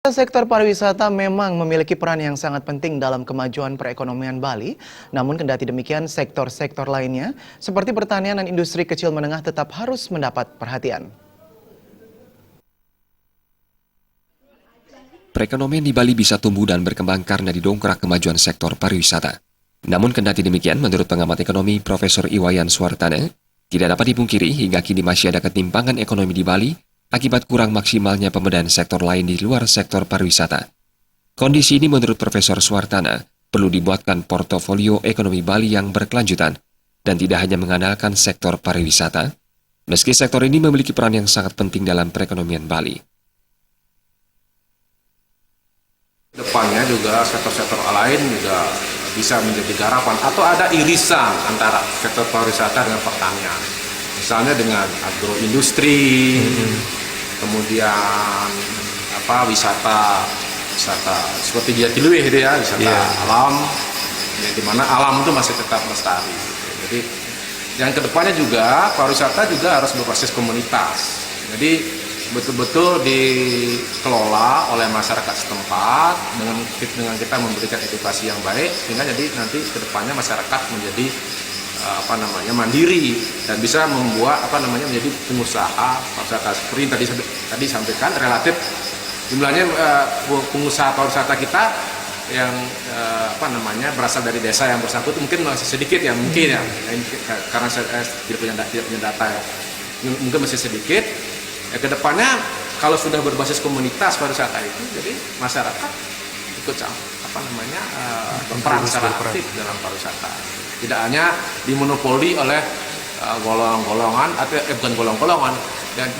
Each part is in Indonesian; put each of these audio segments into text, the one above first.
Sektor pariwisata memang memiliki peran yang sangat penting dalam kemajuan perekonomian Bali. Namun kendati demikian, sektor-sektor lainnya seperti pertanian dan industri kecil menengah tetap harus mendapat perhatian. Perekonomian di Bali bisa tumbuh dan berkembang karena didongkrak kemajuan sektor pariwisata. Namun kendati demikian, menurut pengamat ekonomi Profesor Iwayan Suartana, tidak dapat dipungkiri hingga kini masih ada ketimpangan ekonomi di Bali akibat kurang maksimalnya pemberdayaan sektor lain di luar sektor pariwisata. Kondisi ini menurut Profesor Suartana perlu dibuatkan portofolio ekonomi Bali yang berkelanjutan dan tidak hanya mengandalkan sektor pariwisata, meski sektor ini memiliki peran yang sangat penting dalam perekonomian Bali. Depannya juga sektor-sektor lain juga bisa menjadi garapan atau ada irisan antara sektor pariwisata dengan pertanian. Misalnya dengan agroindustri, kemudian wisata seperti Jatiluwih itu ya, wisata alam, ya, di mana alam itu masih tetap lestari. Jadi yang kedepannya juga pariwisata juga harus berbasis komunitas. Jadi betul-betul dikelola oleh masyarakat setempat dengan kita memberikan edukasi yang baik sehingga jadi nanti kedepannya masyarakat menjadi mandiri dan bisa membuat menjadi pengusaha pariwisata seperti yang tadi sampaikan relatif jumlahnya pengusaha pariwisata kita yang berasal dari desa yang bersangkutan mungkin masih sedikit ya karena saya tidak punya data ya. Mungkin masih sedikit ya, kedepannya kalau sudah berbasis komunitas pariwisata itu jadi masyarakat ikut berperan secara aktif dalam pariwisata, tidak hanya dimonopoli oleh golongan-golongan atau bukan golongan-golongan dan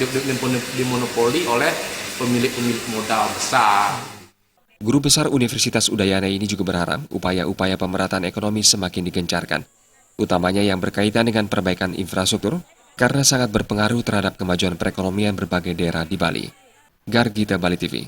dimonopoli oleh pemilik-pemilik modal besar. Guru Besar Universitas Udayana ini juga berharap upaya-upaya pemerataan ekonomi semakin digencarkan, utamanya yang berkaitan dengan perbaikan infrastruktur karena sangat berpengaruh terhadap kemajuan perekonomian berbagai daerah di Bali. Gargita Bali TV.